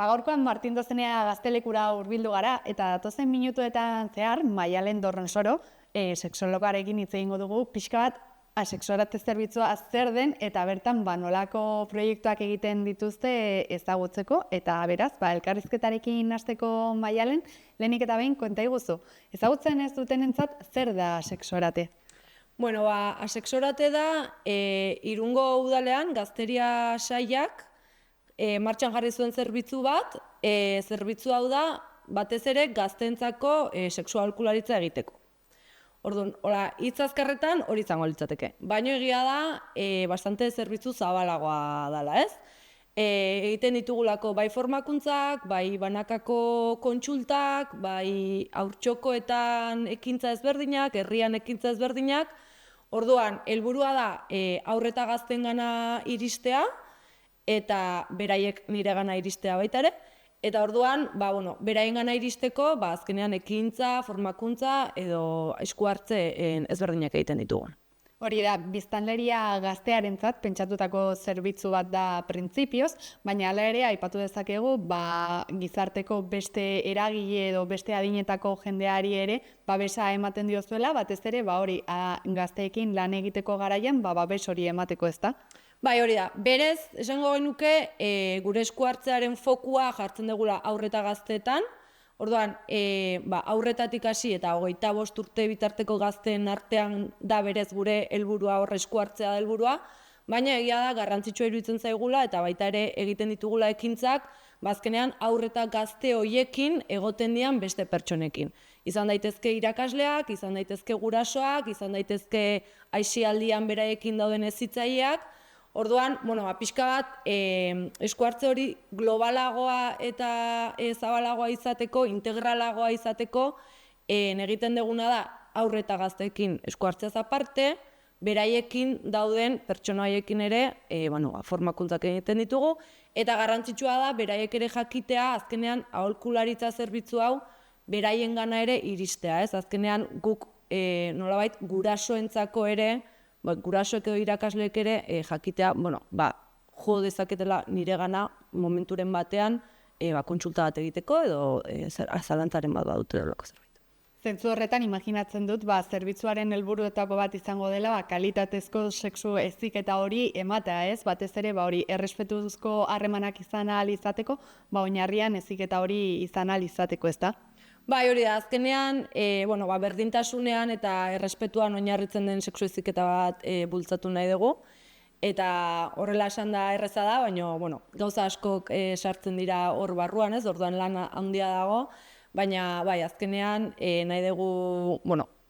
Gaurkoan Martin Dozenea Gaztelekura hurbildu gara eta datozen minutuetan zehar Maialen Dorronsoro sexologarekin hitz egingo dugu pixka bat asexualate zerbitzua zer den eta bertan nolako proiektuak egiten dituzte ezagutzeko eta beraz elkarrizketarekin hasteko Maialen lehenik eta behin konta iguzu. Ezagutzen ez dutenentzat zer da asexualate? Bueno, asexualate da Irungo udalean Gazteria sailak martxan jarri zuen zerbitzu bat, zerbitzu hau da batez ere gaztentzako sexuaholkularitza egiteko. Orduan, hitz azkarretan hori izango litzateke. Baina egia da, bastante zerbitzu zabalagoa dela, ez? Egiten ditugulako bai formakuntzak, bai banakako kontsultak, bai haurtxokoetan ekintza ezberdinak, herrian ekintza ezberdinak. Orduan, helburua da haur eta gaztengana iristea, eta beraiek niregana iristea baita ere. Eta orduan, beraiengana iristeko, azkenean ekintza, formakuntza edo esku hartze ezberdinak egiten ditugu. Hori da, biztanleria gaztearentzat pentsatutako zerbitzu bat da printzipioz, baina hala ere aipatu dezakegu gizarteko beste eragile edo beste adinetako jendeari ere babesa ematen diozuela, batez ere hori gazteekin lan egiteko garaian babes hori emateko, ezta? Bai, hori da. Berez, esango genuke, gure esku hartzearen fokua jartzen dugula haur eta gazteetan. Orduan, haurretatik hasi eta 25 urte bitarteko gazteen artean da berez gure helburua hor esku hartzea da helburua, baina egia da garrantzitsua iruditzen zaigula eta baita ere egiten ditugula ekintzak, azkenean haur eta gazte hoiekin egoten dian beste pertsonekin. Izan daitezke irakasleak, izan daitezke gurasoak, izan daitezke aisialdian beraiekin dauden hezitzaileak. Orduan, pixka bat, esku hartze hori globalagoa eta zabalagoa izateko, integralagoa izateko, egiten duguna da haur eta gazteekin esku hartzeaz aparte, beraiekin dauden pertsona haiekin ere formakuntzak egiten ditugu, eta garrantzitsua da beraiek ere jakitea azkenean aholkularitza zerbitzu hau beraiengana ere iristea, ez? Azkenean guk nolabait gurasoentzako ere, gurasoek edo irakasleek ere jakitea, jo dezaketela niregana momenturen batean kontsulta bat egiteko edo zalantzaren bat badute dolako zerbait. Zentzu horretan imaginatzen dut, zerbitzuaren helburuetako bat izango dela, kalitatezko sexu heziketa hori ematea, ez? Batez ere, hori errespetuzko harremanak izan ahal izateko, oinarrian heziketa hori izan ahal izateko, ezta? Bai, hori da, azkenean, berdintasunean eta errespetuan oinarritzen den sexu heziketa bat bultzatu nahi dugu, eta horrela esan da erreza da, baina, gauza askok sartzen dira hor barruan, ez? Orduan lan handia dago, baina, bai, azkenean, nahi dugu,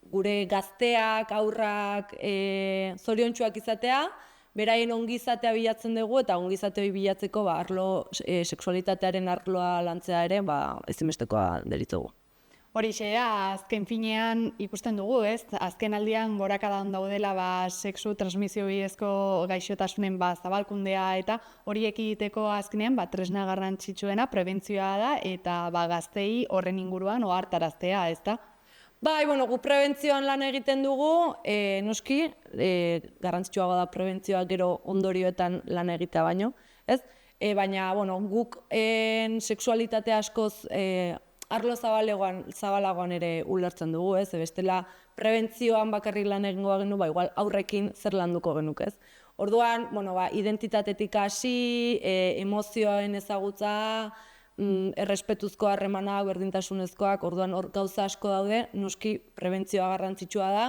gure gazteak, aurrak, zoriontsuak izatea, beraien ongizatea bilatzen dugu, eta ongizatea bilatzeko, sexualitatearen arloa lantzea ere, ezinbestekoa deritzogu. Horixe da, azken finean ikusten dugu, ez? Azken aldian gorakadan daudela sexu transmisio bidezko gaixotasunen zabalkundea eta horiek egiteko azkenean tresna garrantzitsuena prebentzioa da eta gaztei horren inguruan ohartaraztea, ezta? Bai, gu prebentzioan lan egiten dugu, noski, garrantzitsuagoa da prebentzioa gero ondorioetan lan egitea baino, ez? Baina, guk sexualitate askoz arlo zabalagoan ere ulertzen dugu, ez? Bestela prebentzioan bakarrik lan egingo genu, igual aurrekin zer landuko genuk, ez? Orduan, identitatetik hasi, emozioen ezagutza, errespetuzko harremanak, berdintasunezkoak, orduan hor gauza asko daude, noski prebentzioa garrantzitsua da,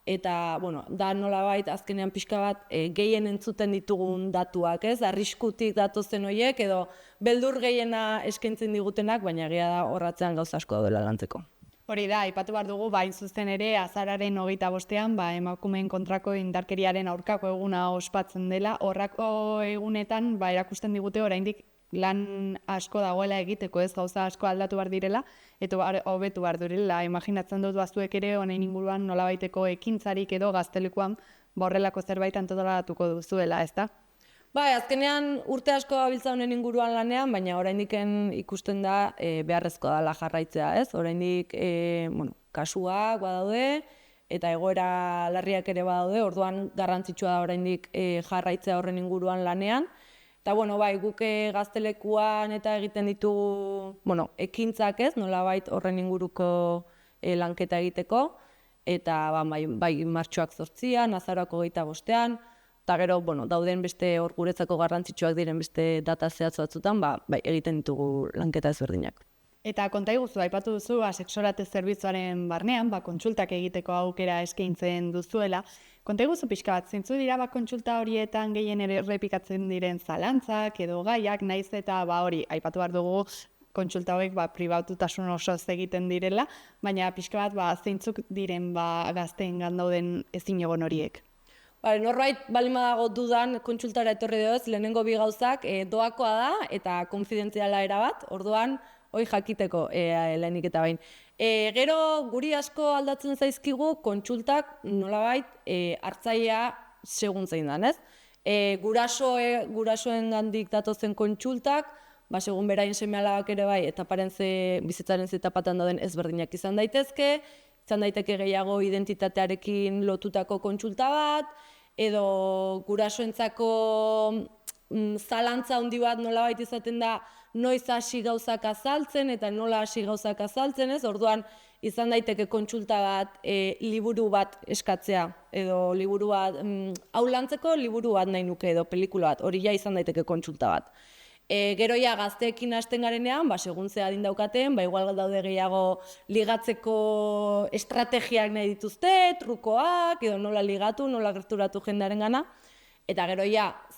eta, da nolabait azkenean pixka bat gehien entzuten ditugun datuak, ez? Arriskutik datozen horiek edo beldur gehiena eskaintzen digutenak, baina egia da horratzean gauza asko daudela lantzeko. Hori da, aipatu behar dugu, hain zuzen ere, azararen 25ean, emakumeen kontrako indarkeriaren aurkako eguna ospatzen dela, horrako egunetan, erakusten digute oraindik lan asko dagoela egiteko, ez gauza asko aldatu behar direla, eta hobetu behar direla. Imaginatzen dut bazuek ere honen inguruan nolabaiteko ekintzarik edo gaztelekuan horrelako zerbait antolatuko duzuela, ezta? Bai, azkenean urte asko gabiltza honen inguruan lanean, baina oraindik ikusten da beharrezkoa dela jarraitzea, ez? Oraindik, kasuak badaude eta egoera larriak ere badaude, orduan garrantzitsua da oraindik jarraitzea horren inguruan lanean. Eta, bai, guk gaztelekuan eta egiten ditugu, ekintzak ez, nolabait horren inguruko lanketa egiteko, eta bai martxoak 8an, azaroak 25ean, eta gero, dauden beste hor guretzako garrantzitsuak diren beste data zehatz batzutan, bai egiten ditugu lanketa ezberdinak. Eta konta iguzu, aipatu duzu, sexualate zerbitzuaren barnean, kontsultak egiteko aukera eskaintzen duzuela. Konta iguzu pixka bat, zeintzu dira kontsulta horietan gehien errepikatzen diren zalantzak edo gaiak, naiz eta hori, aipatu behar dugu, kontsulta hauek pribatutasun osoz egiten direla, baina pixka bat zeintzuk diren gazteen gandauden ezin egon horiek. Norbait baldin badago dudan kontsultara etorri doz, lehenengo bi gauzak doakoa da eta konfidentziala erabat, orduan hoi jakiteko lehenik eta bain. Gero guri asko aldatzen zaizkigu kontsultak nolabait hartzailea segun zein dan, ez? Gurasoen gandik datozen kontsultak, segun berain seme-alabak ere bai, bizitzaren ze etapatan dauden ezberdinak izan daitezke, izan daiteke gehiago identitatearekin lotutako kontsulta bat, edo gurasoentzako zalantza handi bat nolabait izaten da noiz hasi gauzak azaltzen eta nola hasi gauzak azaltzen, ez? Orduan izan daiteke kontsulta bat liburu bat eskatzea, edo liburu bat, hau lantzeko liburu bat nahi nuke edo pelikula bat, hori ja izan daiteke kontsulta bat. Gero gazteekin hasten garenean, segun ze adin daukaten, igual daude gehiago ligatzeko estrategiak nahi dituzte, trukoak, edo nola ligatu, nola gerturatu jendearen gana. Eta gero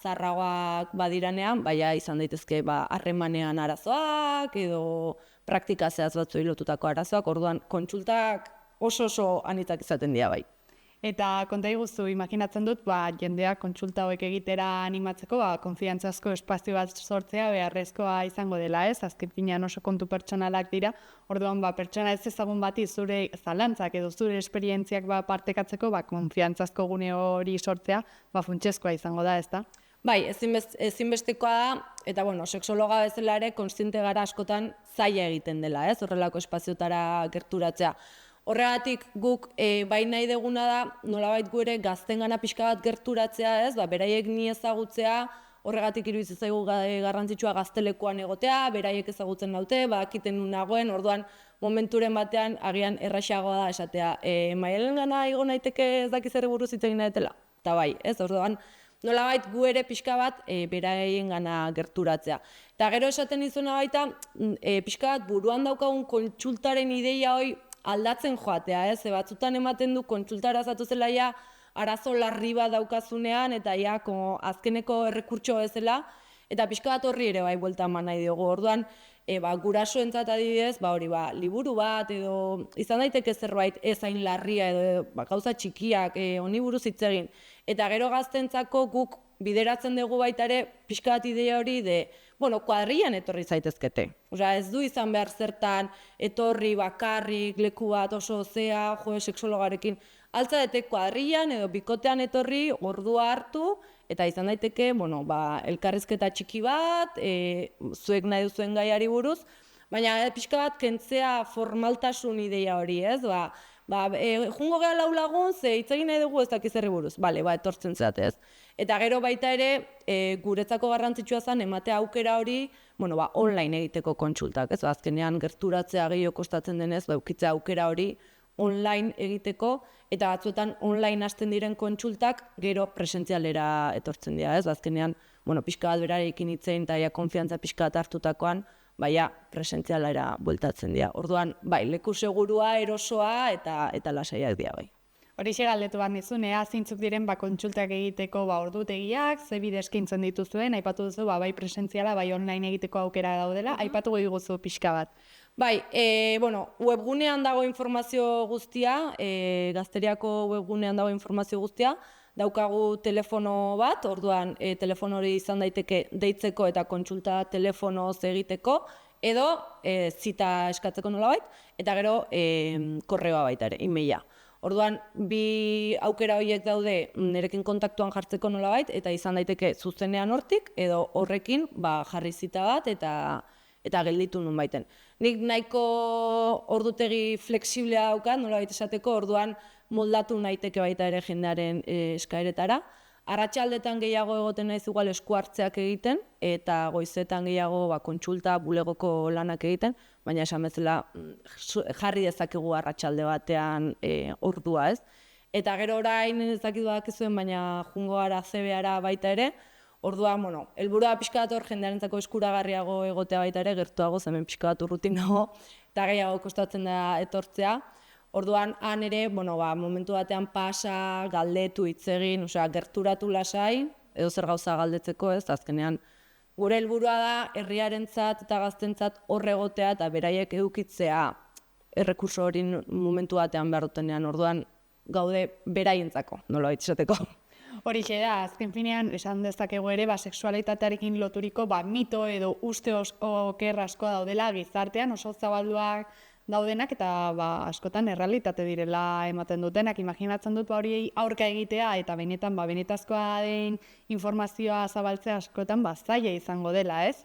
zaharragoak badiranean, izan daitezke harremanean arazoak, edo praktika zehaz batzuei lotutako arazoak, orduan kontsultak oso anitzak izaten dira bai. Eta konta iguzu, imaginatzen dut, jendeak kontsulta hauek egitera animatzeko, konfiantzazko espazio bat sortzea beharrezkoa izango dela, ez? Azken finean oso kontu pertsonalak dira, orduan pertsona ez ezagun bati zure zalantzak edo zure esperientziak partekatzeko, konfiantzazko gune hori sortzea, funtsezkoa izango da, ez da? Bai, ezinbestekoa da, eta sexologa bezala ere, kontziente gara askotan zaila egiten dela, ez? Horrelako espaziotara gerturatzea. Horregatik guk bai nahi deguna da, nolabait gure gaztengana pixka bat gerturatzea, ez? Beraiek ni ezagutzea, horregatik iruditzen zaigu garrantzitsua gaztelekuan egotea, beraiek ezagutzen naute, bakiten nun nagoen, orduan momenturen batean agian erraxagoa da esatea, Maialengana igo naiteke ez dakiz ere buruz hitz egin nahetela. Eta bai, ez? Orduan nolabait gu ere pixka bat beraiengana gerturatzea. Eta gero esaten izuna baita, pixka bat buruan daukagun kontsultaren ideia hoi aldatzen joatea, ez? Batzutan ematen du kontsultara zatu zela arazo larri bat daukazunean eta azkeneko errekurtso bezala, eta pixka bat horri ere buelta eman nahi diogu. Orduan, gurasoentzat adibidez, liburu bat edo izan daiteke zerbait ez hain larria edo gauza txikiak honi buruz hitz egin. Eta gero gaztentzako guk bideratzen dugu baita ere pixka bat ideia hori kuadrilan etorri zaitezkete. Ez du izan behar zertan etorri bakarrik, leku bat oso zea, sexologarekin. Altza dete kuadrilan edo bikotean etorri, ordua hartu, eta izan daiteke, elkarrizketa txiki bat, zuek nahi duzuen gaiari buruz, baina pixka bat kentzea formaltasun ideia hori, ez? Jungo geha lau lagun, ze hitz egin nahi dugu ez dakiz herri buruz. Etortzen zeatez. Eta gero baita ere, guretzako garrantzitsua zen, ematea aukera hori, online egiteko kontsultak, ez? Azkenean gerturatzea gehiago kostatzen denez, eukitzea aukera hori online egiteko, eta batzuetan online hasten diren kontsultak gero presentzialera etortzen dira, ez? Azkenean, pixka bat berarekin hitzein eta konfiantza pixka bat hartutakoan, presentzialera bueltatzen dira. Orduan, leku segurua, erosoa eta lasaiak dira, bai. Horixe galdetu bat nizun, zeintzuk diren kontsultak egiteko ordutegiak, ze bide eskaintzen dituzuen, aipatu duzu, bai presentziala, bai online egiteko aukera daudela, aipatu goi guzu pixka bat. Webgunean dago informazio guztia, Gazteriako webgunean dago informazio guztia, daukagu telefono bat, orduan telefono hori izan daiteke deitzeko eta kontsulta telefonoz egiteko, edo zita eskatzeko nolabait, eta gero korreoa baita ere, e-maila. Orduan, bi aukera horiek daude nirekin kontaktuan jartzeko nolabait, eta izan daiteke zuzenean hortik, edo horrekin jarri zita bat eta gelditu nun baiten. Nik nahiko ordutegi flexiblea daukat, nolabait esateko, orduan moldatu naiteke baita ere jendearen eskaeretara. Arratsaldetan gehiago egoten naiz igual esku hartzeak egiten, eta goizetan gehiago kontsulta, bulegoko lanak egiten, baina esan bezala jarri dezakegu arratsalde batean ordua, ez? Eta gero orain ez dakit badakizuen, baina jungo gara CBAra baita ere, orduan, helburua pixka bat hor jendearentzako eskuragarriago egotea baita ere, gertuago, hemen pixka bat urrutin dago, eta gehiago kostatzen da etortzea. Orduan, han ere, momentu batean pasa, galdetu, hitz egin, gerturatu lasai, edo zer gauza galdetzeko, ez, azkenean, gure helburua da, herriarentzat eta gaztentzat horre egotea eta beraiek edukitzea errekurso hori momentu batean behar dutenean, orduan, gaude beraientzako, nolabait esateko. Horixe da, azken finean, esan dezakegu ere, sexualitatearekin loturiko mito edo uste oker asko daudela gizartean, oso zabalduak daudenak eta askotan errealitate direla ematen dutenak. Imaginatzen dut hori aurka egitea eta benetan benetazkoa den informazioa zabaltzea askotan zaila izango dela, ez?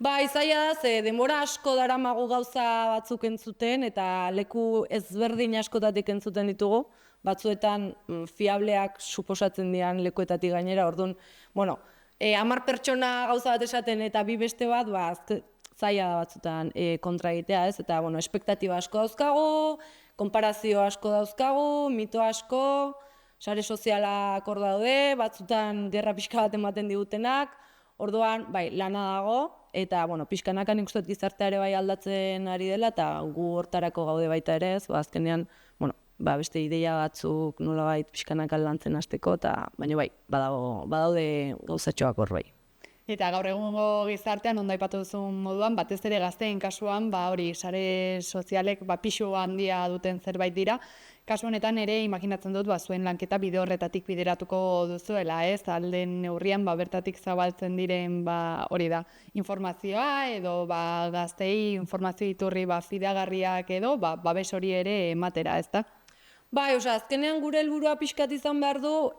Zaila da, ze denbora asko daramagu gauza batzuk entzuten eta leku ezberdin askotatik entzuten ditugu, batzuetan fiableak suposatzen dian lekuetatik gainera, orduan, 10 pertsona gauza bat esaten eta 2 beste bat, zaila da batzutan kontra egitea, ez? Eta, espektatiba asko dauzkagu, konparazio asko dauzkagu, mito asko, sare sozialak hor daude, batzutan gerra pixka bat ematen digutenak, orduan, lana dago, eta, pixkanaka nik uste dut gizartea ere aldatzen ari dela, eta gu hortarako gaude baita ere, ez? Azkenean, beste ideia batzuk nolabait pixkanaka lantzen hasteko, eta baina badaude gauzatxoak hor bai. Eta gaur egungo gizartean, ondo aipatu duzun moduan, batez ere gazteen kasuan, hori sare sozialek pisu handia duten zerbait dira. Kasu honetan ere, imaginatzen dut, zuen lanketa bide horretatik bideratuko duzuela, ez? Alden neurrian, bertatik zabaltzen diren, hori da, informazioa, edo gaztei informazio iturri fidagarriak edo, babes hori ere ematera, ez da? Azkenean gure helburua pixkat izan behar du,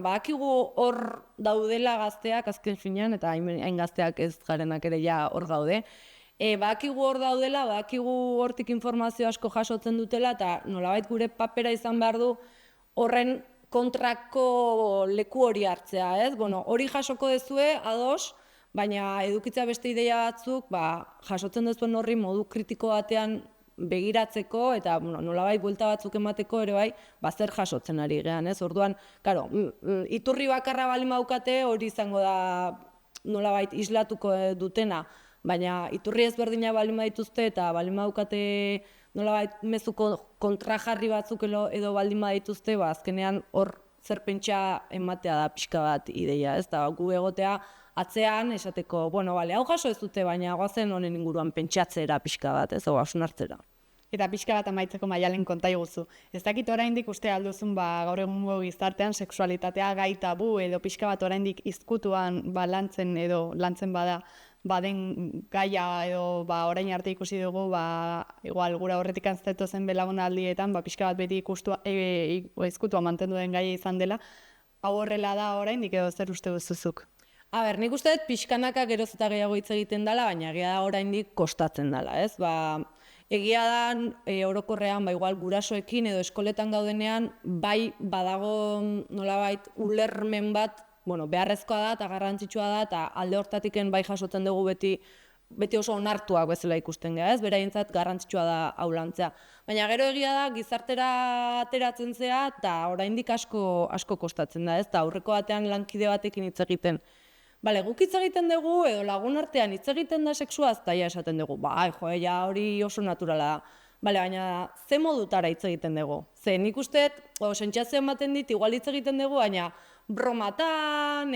badakigu hor daudela gazteak, azken finean, eta hain gazteak ez garenak ere ja hor gaude, badakigu hor daudela, badakigu hortik informazio asko jasotzen dutela, eta nolabait gure papera izan behar du horren kontrako leku hori hartzea, ez? Hori jasoko dezue, ados, baina edukitzea beste ideia batzuk, jasotzen dezuen horri modu kritiko batean begiratzeko eta nolabait buelta batzuk emateko ere zer jasotzen ari gean, ez? Orduan, karo, iturri bakarra baldin badukate hori izango da nolabait islatuko dutena, baina iturri ezberdina baldin badituzte eta baldin badukate nolabait mezuko kontrajarri batzuk edo baldin badituzte, azkenean hor zer pentsa ematea da pixka bat ideia, ez? Eta gu egotea atzean esateko, hau jaso ez dute, baina goazen honen inguruan pentsatzera pixka bat, ez, hau hartzera. Eta pixka bat amaitzeko Maialen konta iguzu. Ez dakit oraindik uste alduzun gaur egungo gizartean sexualitatea gai tabu edo pixka bat oraindik izkutuan lantzen edo lantzen baden gaia edo orain arte ikusi dugu igual gura horretik antzeto zen belaunaldietan pixka bat beti izkutua mantendu den gaia izan dela. Hau horrela da oraindik edo zer uste duzuzuk? Nik uste dut pixkanaka geroz eta gehiago hitz egiten dela, baina egia da oraindik kostatzen dela, ez? Egia da orokorrean igual gurasoekin edo eskoletan gaudenean badago nolabait ulermen bat, beharrezkoa da eta garrantzitsua da eta alde hortatiken jasotzen dugu beti oso onartuak bezala ikusten gara, ez? Beraientzat garrantzitsua da hau lantzea. Baina gero egia da gizartera ateratzen zea eta oraindik asko kostatzen da, ez? Eta aurreko batean lankide batekin hitz egiten. Guk hitz egiten dugu, edo lagun artean hitz egiten da sexuaz, eta esaten dugu, hori oso naturala da. Baina ze modutara hitz egiten dugu? Ze nik uste, sentsazio ematen dit, igual hitz egiten dugu, baina bromatan,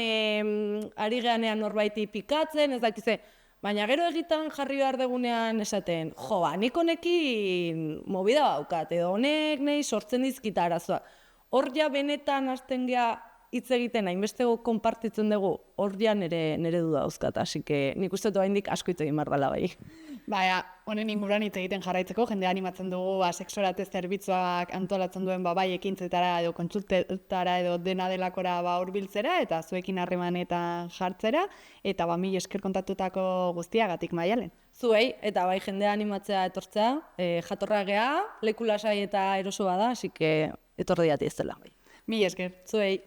ari geanean norbaiti pikatzen, ez dakize. Baina gero egitan jarri behar degunean esaten, nik honekin movida daukat, edo honek nahi sortzen dizkita arazoak. Hor ja benetan hasten gea hitz egiten, hainbestego konpartitzen dugu, hor ja nire du dauzkat, así que nik uste dut oraindik asko hitz egin behar dela bai. Honen inguruan hitz egiten jarraitzeko, jende animatzen dugu sexualate zerbitzuak antolatzen duen ekintzetara edo kontsultetara edo dena delakora hurbiltzera eta zuekin harremanetan jartzera, eta mil esker kontatutako guztiagatik Maialen. Zuei, eta jendea animatzea etortzea, jatorra gea, leku lasai eta erosoa da, así que etor diati ez dela. Mil esker. Zuei.